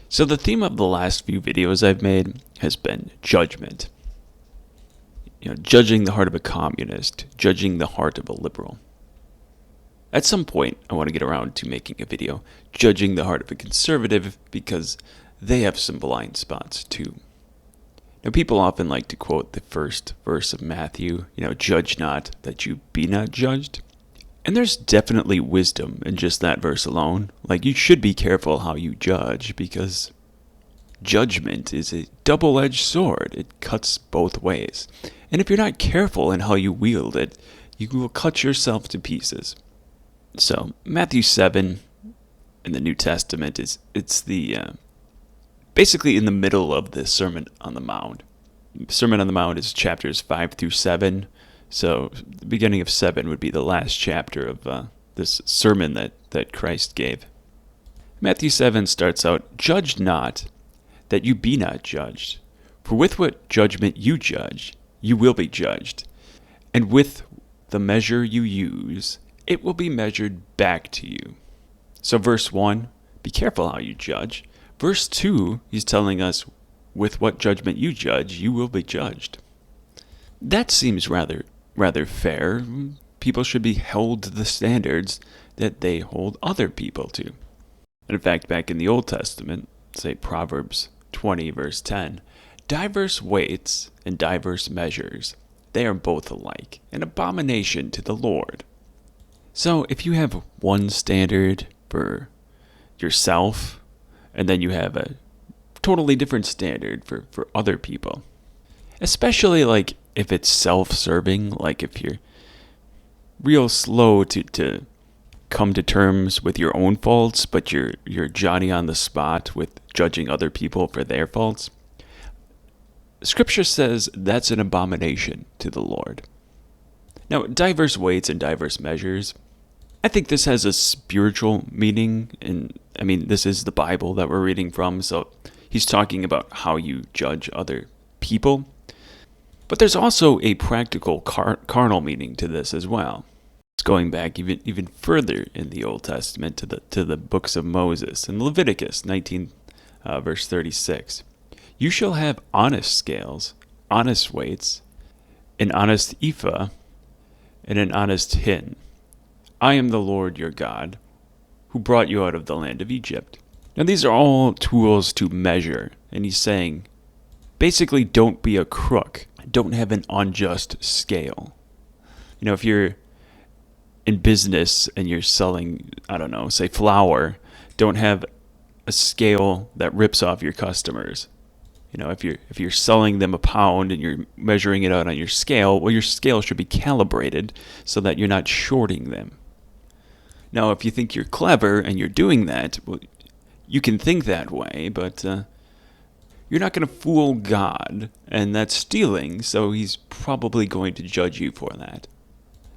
So the theme of the last few videos I've made has been judgment. Judging the heart of a communist, judging the heart of a liberal. At some point, I want to get around to making a video judging the heart of a conservative because they have some blind spots too. Now, people often like to quote the first verse of Matthew, judge not that you be not judged. And there's definitely wisdom in just that verse alone. Like, you should be careful how you judge because judgment is a double-edged sword. It cuts both ways. And if you're not careful in how you wield it, you will cut yourself to pieces. So, Matthew 7 in the New Testament it's basically in the middle of the Sermon on the Mount. Sermon on the Mount is chapters 5 through 7. So the beginning of 7 would be the last chapter of this sermon that Christ gave. Matthew 7 starts out, "Judge not, that you be not judged. For with what judgment you judge, you will be judged. And with the measure you use, it will be measured back to you." So verse 1, be careful how you judge. Verse 2, he's telling us, with what judgment you judge, you will be judged. That seems rather fair. People should be held to the standards that they hold other people to. And in fact, back in the Old Testament, say Proverbs 20, verse 10, diverse weights and diverse measures, they are both alike, an abomination to the Lord. So if you have one standard for yourself, and then you have a totally different standard for other people, especially like if it's self-serving, like if you're real slow to come to terms with your own faults, but you're Johnny on the spot with judging other people for their faults, Scripture says that's an abomination to the Lord. Now, diverse weights and diverse measures, I think this has a spiritual meaning, and this is the Bible that we're reading from, so he's talking about how you judge other people. But there's also a practical carnal meaning to this as well. It's going back even further in the Old Testament to the books of Moses. In Leviticus 19, verse 36, "You shall have honest scales, honest weights, an honest ephah, and an honest hin. I am the Lord your God, who brought you out of the land of Egypt." Now these are all tools to measure, and he's saying, basically, don't be a crook. Don't have an unjust scale. If you're in business and you're selling, say flour, don't have a scale that rips off your customers. If you're selling them a pound and you're measuring it out on your scale, well, your scale should be calibrated so that you're not shorting them. Now, if you think you're clever and you're doing that, well, you can think that way, but you're not going to fool God, and that's stealing, so he's probably going to judge you for that.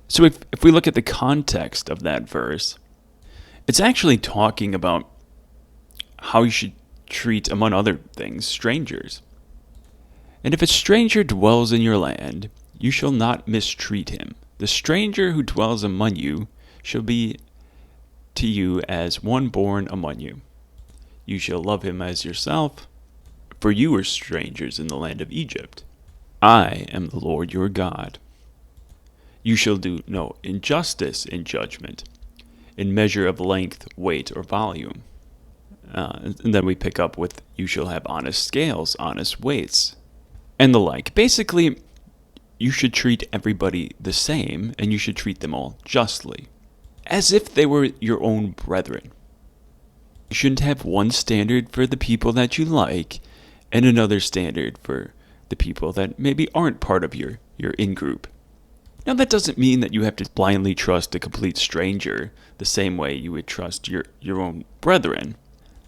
So if we look at the context of that verse, it's actually talking about how you should treat, among other things, strangers. "And if a stranger dwells in your land, you shall not mistreat him. The stranger who dwells among you shall be to you as one born among you. You shall love him as yourself, for you were strangers in the land of Egypt. I am the Lord your God. You shall do no injustice in judgment, in measure of length, weight, or volume." And then we pick up with, "You shall have honest scales, honest weights," and the like. Basically, you should treat everybody the same, and you should treat them all justly, as if they were your own brethren. You shouldn't have one standard for the people that you like, and another standard for the people that maybe aren't part of your in-group. Now, that doesn't mean that you have to blindly trust a complete stranger the same way you would trust your own brethren.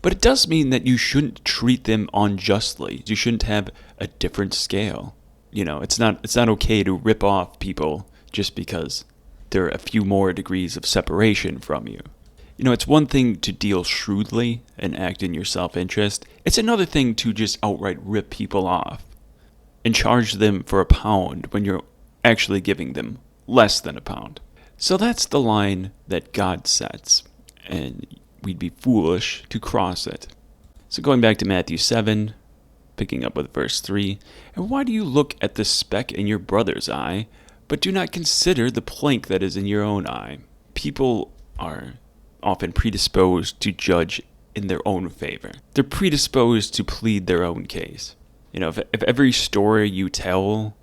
But it does mean that you shouldn't treat them unjustly. You shouldn't have a different scale. It's not okay to rip off people just because there are a few more degrees of separation from you. It's one thing to deal shrewdly and act in your self-interest. It's another thing to just outright rip people off and charge them for a pound when you're actually giving them less than a pound. So that's the line that God sets, and we'd be foolish to cross it. So going back to Matthew 7, picking up with verse 3, and why do you look at the speck in your brother's eye, but do not consider the plank that is in your own eye? People are often predisposed to judge in their own favor. They're predisposed to plead their own case. If every story you tell,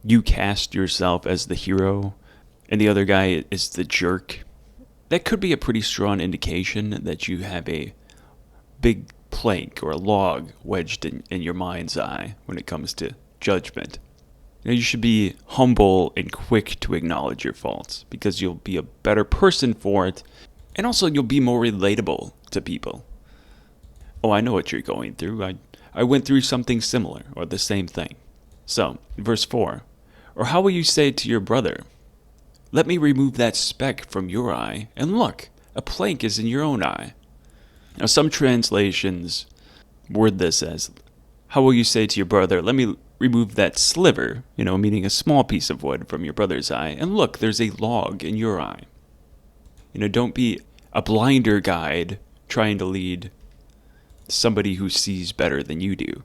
you cast yourself as the hero, and the other guy is the jerk, that could be a pretty strong indication that you have a big plank or a log wedged in your mind's eye when it comes to judgment. You should be humble and quick to acknowledge your faults because you'll be a better person for it, and also you'll be more relatable to people. Oh, I know what you're going through. I went through something similar or the same thing. So, verse 4, or how will you say to your brother, let me remove that speck from your eye, and look, a plank is in your own eye. Now, some translations word this as, how will you say to your brother, let me remove that sliver, meaning a small piece of wood from your brother's eye, and look, there's a log in your eye. Don't be a blinder guide trying to lead somebody who sees better than you do.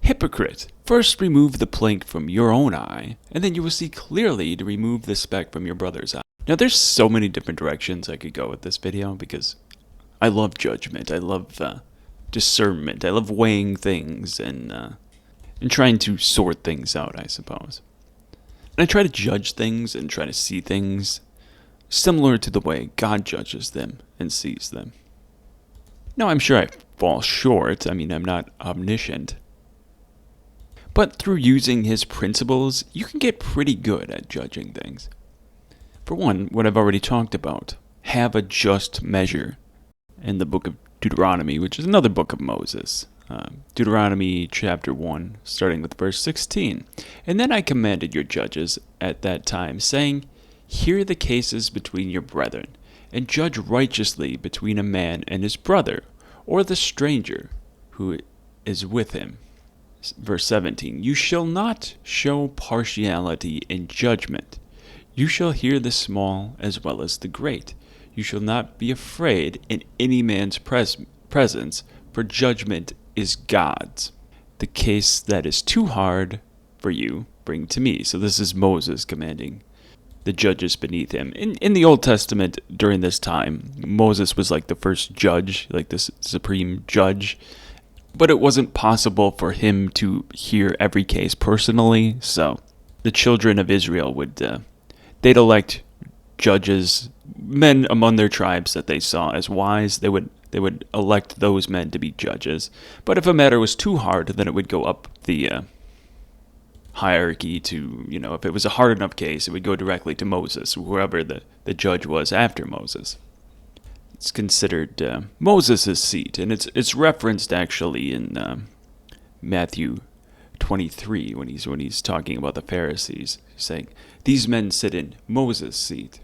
Hypocrite, first remove the plank from your own eye, and then you will see clearly to remove the speck from your brother's eye. Now, there's so many different directions I could go with this video because I love judgment. I love discernment. I love weighing things and trying to sort things out, I suppose. And I try to judge things and try to see things similar to the way God judges them and sees them. Now, I'm sure I fall short. I'm not omniscient. But through using his principles, you can get pretty good at judging things. For one, what I've already talked about, have a just measure in the book of Deuteronomy, which is another book of Moses. Deuteronomy chapter 1, starting with verse 16. And then I commanded your judges at that time, saying, hear the cases between your brethren, and judge righteously between a man and his brother, or the stranger who is with him. Verse 17, you shall not show partiality in judgment. You shall hear the small as well as the great. You shall not be afraid in any man's presence, for judgment is God's. The case that is too hard for you, bring to me. So this is Moses commanding the judges beneath him. In the Old Testament, during this time, Moses was like the first judge, like the supreme judge. But it wasn't possible for him to hear every case personally, so the children of Israel they'd elect judges, men among their tribes that they saw as wise. They would elect those men to be judges. But if a matter was too hard, then it would go up the hierarchy to, if it was a hard enough case, it would go directly to Moses, whoever the judge was after Moses. It's considered Moses' seat, and it's referenced actually in Matthew 23 when he's talking about the Pharisees, saying, these men sit in Moses' seat.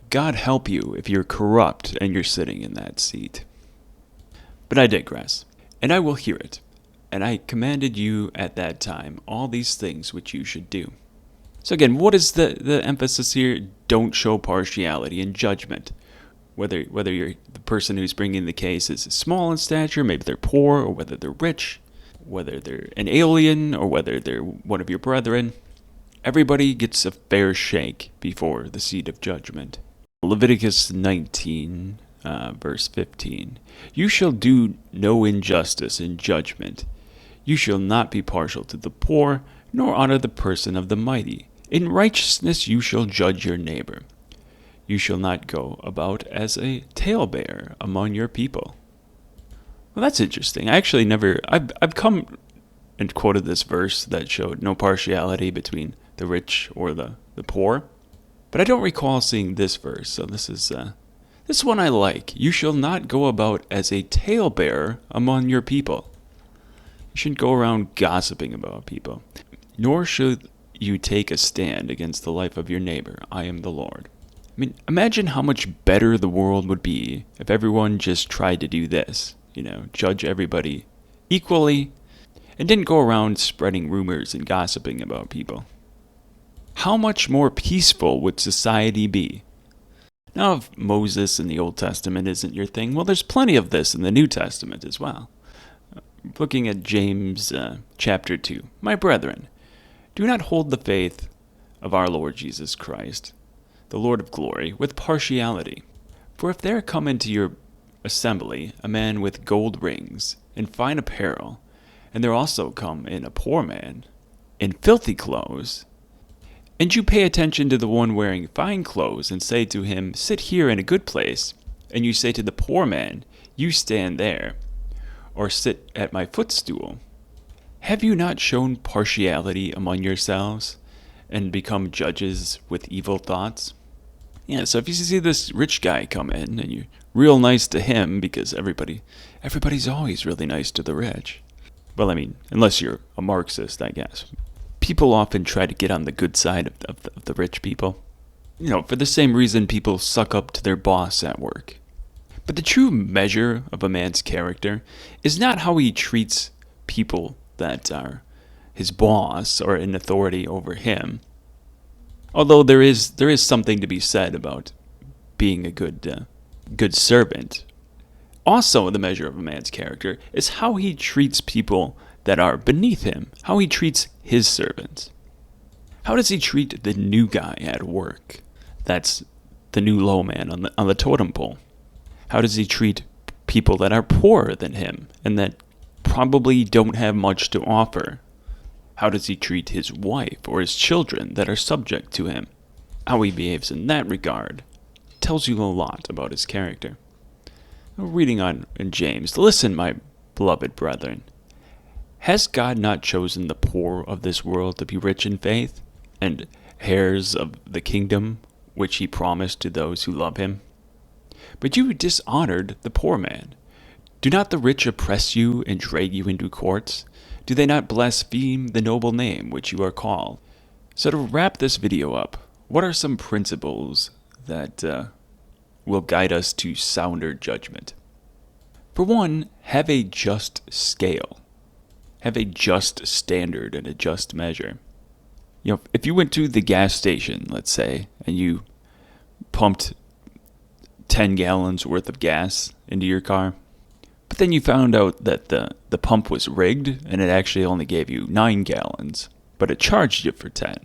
God help you if you're corrupt and you're sitting in that seat. But I digress, and I will hear it. And I commanded you at that time all these things which you should do. So again, what is the emphasis here? Don't show partiality in judgment. Whether you're the person who's bringing the case is small in stature, maybe they're poor, or whether they're rich, whether they're an alien, or whether they're one of your brethren. Everybody gets a fair shake before the seat of judgment. Leviticus 19, verse 15. You shall do no injustice in judgment. You shall not be partial to the poor, nor honor the person of the mighty. In righteousness you shall judge your neighbor. You shall not go about as a talebearer among your people. Well, that's interesting. I actually I've come and quoted this verse that showed no partiality between the rich or the poor, but I don't recall seeing this verse, so this one I like. You shall not go about as a talebearer among your people. You shouldn't go around gossiping about people. Nor should you take a stand against the life of your neighbor. I am the Lord. Imagine how much better the world would be if everyone just tried to do this, judge everybody equally and didn't go around spreading rumors and gossiping about people. How much more peaceful would society be? Now, if Moses in the Old Testament isn't your thing, well, there's plenty of this in the New Testament as well. looking at James chapter 2. My brethren, do not hold the faith of our Lord Jesus Christ, the Lord of glory, with partiality. For if there come into your assembly a man with gold rings and fine apparel, and there also come in a poor man in filthy clothes, and you pay attention to the one wearing fine clothes, and say to him, sit here in a good place, and you say to the poor man, you stand there, or sit at my footstool, have you not shown partiality among yourselves, and become judges with evil thoughts? Yeah, so if you see this rich guy come in, and you're real nice to him, because everybody's always really nice to the rich. Well, I mean, unless you're a Marxist, I guess. People often try to get on the good side of the rich people. For the same reason people suck up to their boss at work. But the true measure of a man's character is not how he treats people that are his boss or in authority over him. Although there is something to be said about being a good servant. Also, the measure of a man's character is how he treats people that are beneath him, how he treats his servants. How does he treat the new guy at work? That's the new low man on the totem pole. How does he treat people that are poorer than him and that probably don't have much to offer? How does he treat his wife or his children that are subject to him? How he behaves in that regard tells you a lot about his character. Reading on in James, listen, my beloved brethren. Has God not chosen the poor of this world to be rich in faith and heirs of the kingdom which he promised to those who love him? But you dishonored the poor man. Do not the rich oppress you and drag you into courts? Do they not blaspheme the noble name which you are called? So to wrap this video up, what are some principles that will guide us to sounder judgment? For one, have a just scale. Have a just standard and a just measure. If you went to the gas station, let's say, and you pumped 10 gallons worth of gas into your car, but then you found out that the pump was rigged and it actually only gave you 9 gallons, but it charged you for 10.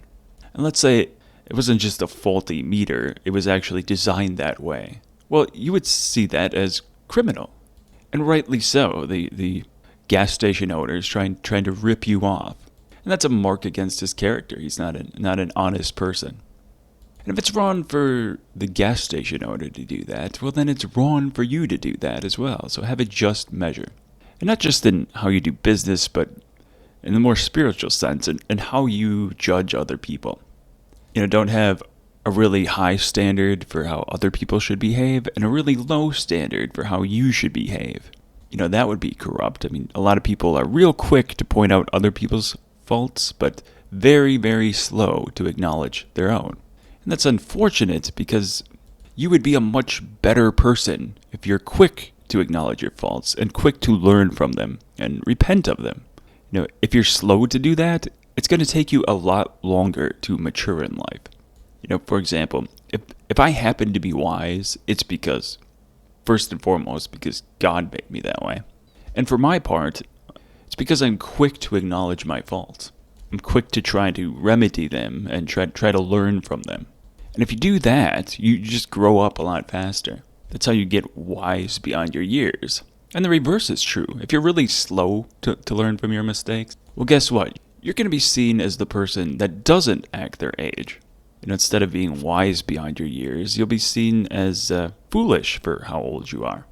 And let's say it wasn't just a faulty meter, it was actually designed that way. Well, you would see that as criminal. And rightly so. The gas station owner is trying to rip you off. And that's a mark against his character. He's not an honest person. And if it's wrong for the gas station owner to do that, well, then it's wrong for you to do that as well. So have a just measure. And not just in how you do business, but in the more spiritual sense, and how you judge other people. Don't have a really high standard for how other people should behave and a really low standard for how you should behave. That would be corrupt. I mean, a lot of people are real quick to point out other people's faults, but very, very slow to acknowledge their own. And that's unfortunate because you would be a much better person if you're quick to acknowledge your faults and quick to learn from them and repent of them. If you're slow to do that, it's going to take you a lot longer to mature in life. For example, if I happen to be wise, it's because, first and foremost, because God made me that way. And for my part, it's because I'm quick to acknowledge my faults. I'm quick to try to remedy them and try to learn from them. And if you do that, you just grow up a lot faster. That's how you get wise beyond your years. And the reverse is true. If you're really slow to learn from your mistakes, well, guess what? You're going to be seen as the person that doesn't act their age. Instead of being wise beyond your years, you'll be seen as foolish for how old you are.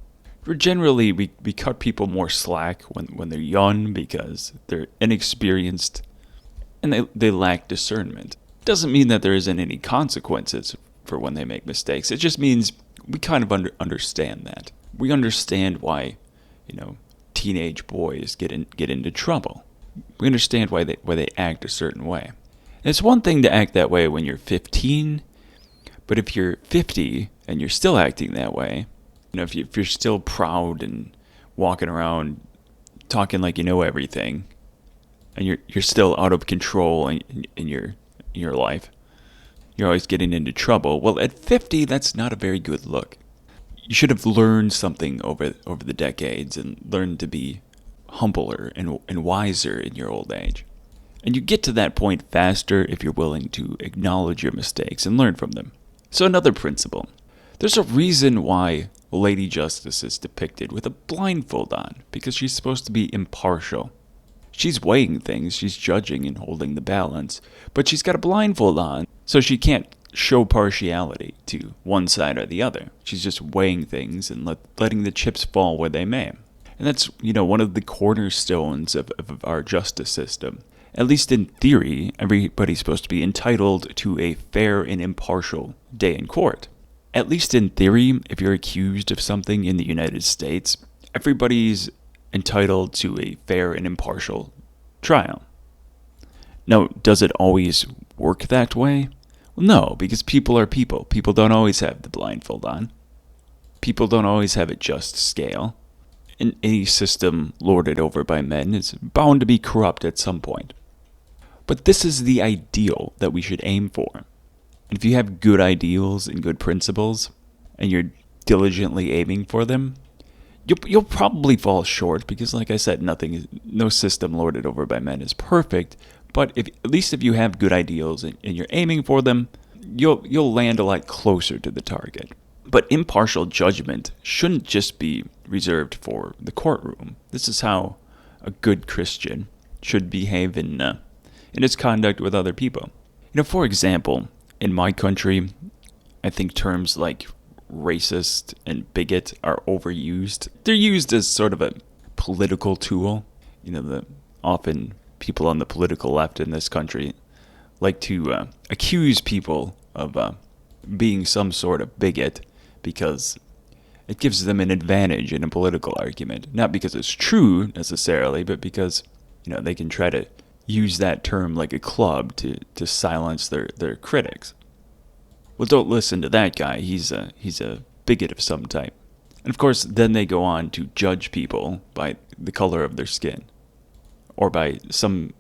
Generally, we cut people more slack when they're young because they're inexperienced and they lack discernment. Doesn't mean that there isn't any consequences for when they make mistakes. It just means we kind of understand that. We understand why, teenage boys get into trouble. We understand why they act a certain way. And it's one thing to act that way when you're 15, but if you're 50 and you're still acting that way, if you're still proud and walking around talking like you know everything, and you're still out of control in your life, you're always getting into trouble. Well, at 50, that's not a very good look. You should have learned something over the decades and learned to be humbler and wiser in your old age. And you get to that point faster if you're willing to acknowledge your mistakes and learn from them. So another principle. There's a reason why Lady Justice is depicted with a blindfold on, because she's supposed to be impartial. She's weighing things, she's judging and holding the balance, but she's got a blindfold on, so she can't show partiality to one side or the other. She's just weighing things and letting the chips fall where they may. And that's, one of the cornerstones of our justice system. At least in theory, everybody's supposed to be entitled to a fair and impartial day in court. At least in theory, if you're accused of something in the United States, everybody's entitled to a fair and impartial trial. Now, does it always work that way? Well, no, because people are people. People don't always have the blindfold on. People don't always have a just scale. And any system lorded over by men is bound to be corrupt at some point. But this is the ideal that we should aim for. And if you have good ideals and good principles, and you're diligently aiming for them, you'll probably fall short because, like I said, no system lorded over by men is perfect. But at least if you have good ideals and you're aiming for them, you'll land a lot closer to the target. But impartial judgment shouldn't just be reserved for the courtroom. This is how a good Christian should behave in its conduct with other people. For example, in my country, I think terms like racist and bigot are overused. They're used as sort of a political tool. Often people on the political left in this country like to accuse people of being some sort of bigot because it gives them an advantage in a political argument. Not because it's true necessarily, but because they can try to use that term like a club to silence their critics. Well, don't listen to that guy. He's a bigot of some type. And of course, then they go on to judge people by the color of their skin or by some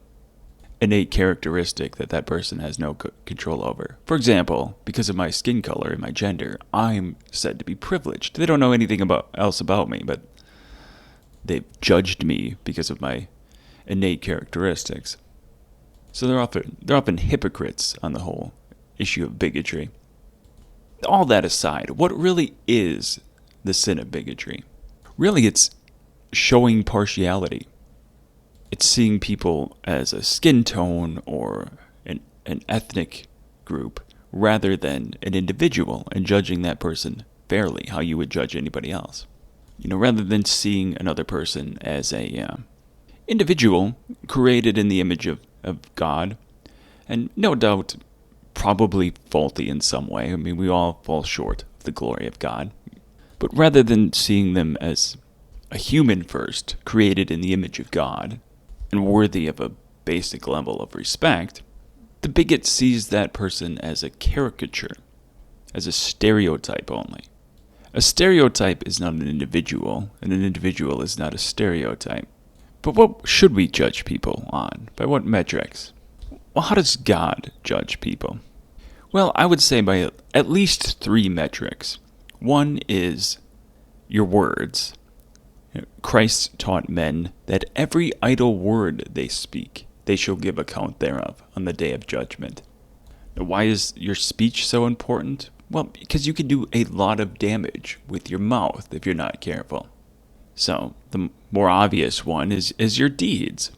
innate characteristic that person has no control over. For example, because of my skin color and my gender, I'm said to be privileged. They don't know anything else about me, but they've judged me because of my innate characteristics. So they're often hypocrites on the whole issue of bigotry. All that aside, what really is the sin of bigotry? Really, it's showing partiality. It's seeing people as a skin tone or an ethnic group rather than an individual and judging that person fairly, how you would judge anybody else. Rather than seeing another person as a individual created in the image of God, and no doubt probably faulty in some way. I mean, we all fall short of the glory of God. But rather than seeing them as a human first, created in the image of God, and worthy of a basic level of respect, the bigot sees that person as a caricature, as a stereotype only. A stereotype is not an individual, and an individual is not a stereotype. But what should we judge people on? By what metrics? Well, how does God judge people? Well, I would say by at least 3 metrics. One is your words. Christ taught men that every idle word they speak, they shall give account thereof on the day of judgment. Now, why is your speech so important? Well, because you can do a lot of damage with your mouth if you're not careful. So, the more obvious one is your deeds.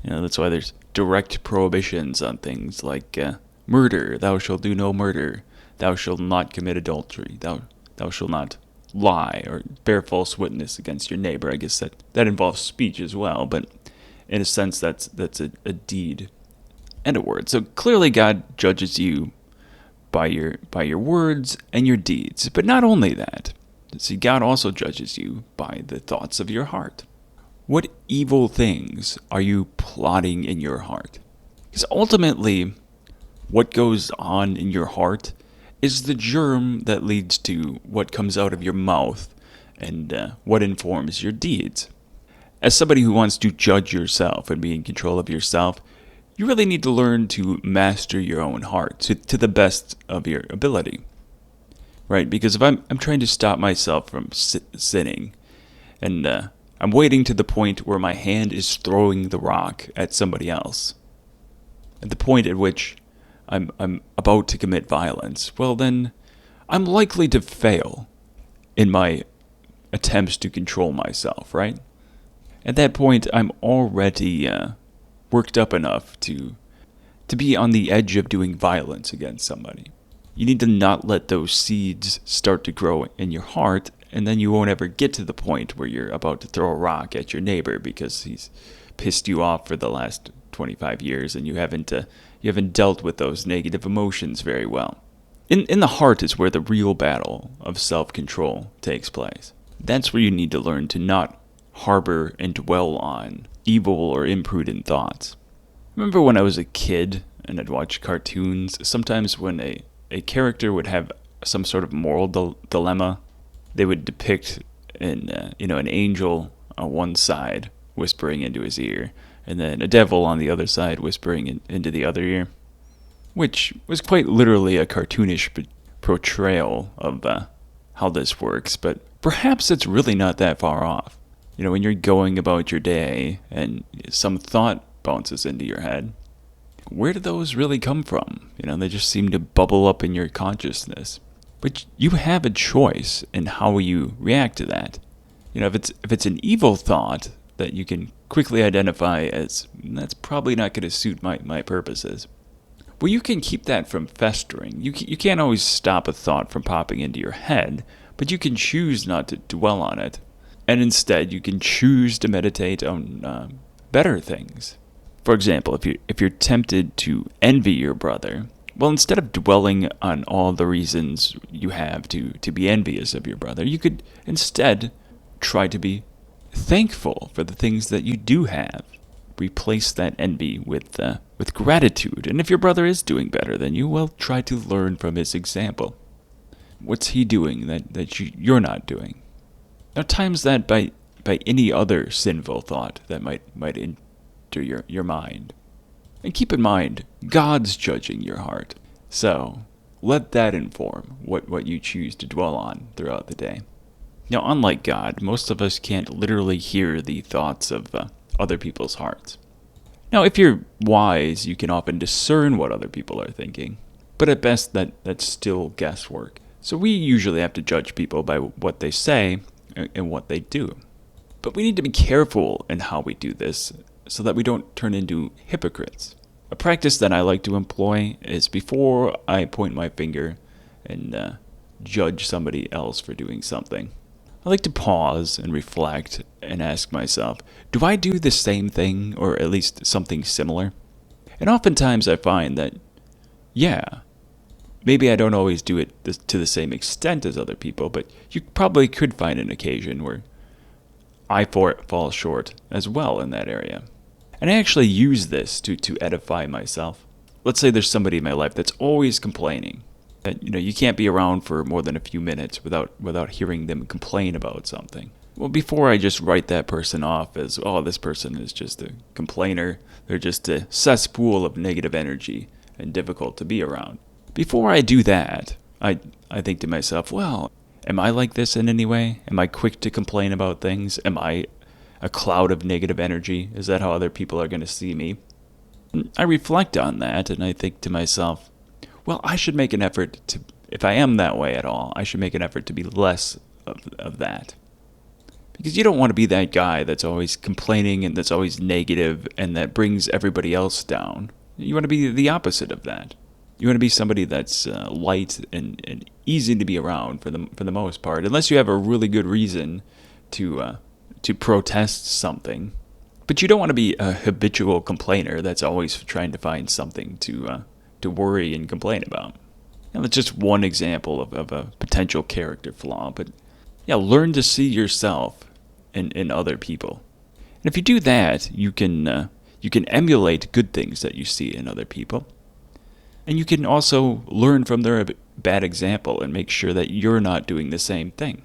That's why there's direct prohibitions on things like murder. Thou shalt do no murder. Thou shalt not commit adultery. Thou shalt not lie or bear false witness against your neighbor. I guess that involves speech as well, but in a sense that's a deed and a word. So clearly God judges you by your words and your deeds. But not only that. See, God also judges you by the thoughts of your heart. What evil things are you plotting in your heart? Because ultimately, what goes on in your heart is the germ that leads to what comes out of your mouth and what informs your deeds. As somebody who wants to judge yourself and be in control of yourself, you really need to learn to master your own heart to the best of your ability. Right? Because if I'm trying to stop myself from sinning, and I'm waiting to the point where my hand is throwing the rock at somebody else. At the point at which I'm about to commit violence, well then, I'm likely to fail in my attempts to control myself, right? At that point, I'm already worked up enough to be on the edge of doing violence against somebody. You need to not let those seeds start to grow in your heart, and then you won't ever get to the point where you're about to throw a rock at your neighbor because he's pissed you off for the last 25 years and you haven't dealt with those negative emotions very well. In the heart is where the real battle of self-control takes place. That's where you need to learn to not harbor and dwell on evil or imprudent thoughts. Remember when I was a kid and I'd watch cartoons, sometimes when a character would have some sort of moral dilemma, they would depict an angel on one side whispering into his ear, and then a devil on the other side whispering into the other ear, which was quite literally a cartoonish portrayal of how this works, but perhaps it's really not that far off. When you're going about your day and some thought bounces into your head, where do those really come from? They just seem to bubble up in your consciousness. But you have a choice in how you react to that. If it's an evil thought that you can quickly identify as, that's probably not going to suit my purposes. Well, you can keep that from festering. You can't always stop a thought from popping into your head, but you can choose not to dwell on it. And instead, you can choose to meditate on better things. For example, if you're tempted to envy your brother, well, instead of dwelling on all the reasons you have to be envious of your brother, you could instead try to be thankful for the things that you do have. Replace that envy with gratitude. And if your brother is doing better than you, well, try to learn from his example. What's he doing that you're not doing? Now, times that by any other sinful thought that might enter your mind. And keep in mind, God's judging your heart. So, let that inform what you choose to dwell on throughout the day. Now, unlike God, most of us can't literally hear the thoughts of other people's hearts. Now, if you're wise, you can often discern what other people are thinking. But at best, that's still guesswork. So we usually have to judge people by what they say and what they do. But we need to be careful in how we do this so that we don't turn into hypocrites. A practice that I like to employ is before I point my finger and judge somebody else for doing something, I like to pause and reflect and ask myself, do I do the same thing or at least something similar? And oftentimes I find that, yeah, maybe I don't always do it to the same extent as other people, but you probably could find an occasion where I fall short as well in that area. And I actually use this to edify myself. Let's say there's somebody in my life that's always complaining. That you can't be around for more than a few minutes without hearing them complain about something. Well, before I just write that person off as, oh, this person is just a complainer, they're just a cesspool of negative energy and difficult to be around. Before I do that, I think to myself, well, am I like this in any way? Am I quick to complain about things? Am I a cloud of negative energy? Is that how other people are going to see me? I reflect on that and I think to myself, well, I should make an effort to, if I am that way at all, I should make an effort to be less of that. Because you don't want to be that guy that's always complaining and that's always negative and that brings everybody else down. You want to be the opposite of that. You want to be somebody that's light and easy to be around for the most part, unless you have a really good reason to protest something. But you don't want to be a habitual complainer that's always trying to find something to worry and complain about. Now, that's just one example of a potential character flaw, but yeah, learn to see yourself in other people. And if you do that, you can emulate good things that you see in other people. And you can also learn from their bad example and make sure that you're not doing the same thing.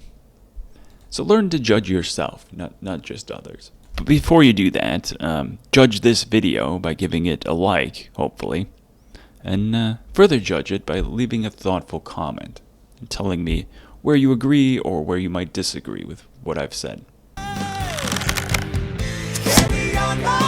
So learn to judge yourself, not just others. But before you do that, judge this video by giving it a like, hopefully. And further judge it by leaving a thoughtful comment and telling me where you agree or where you might disagree with what I've said. on my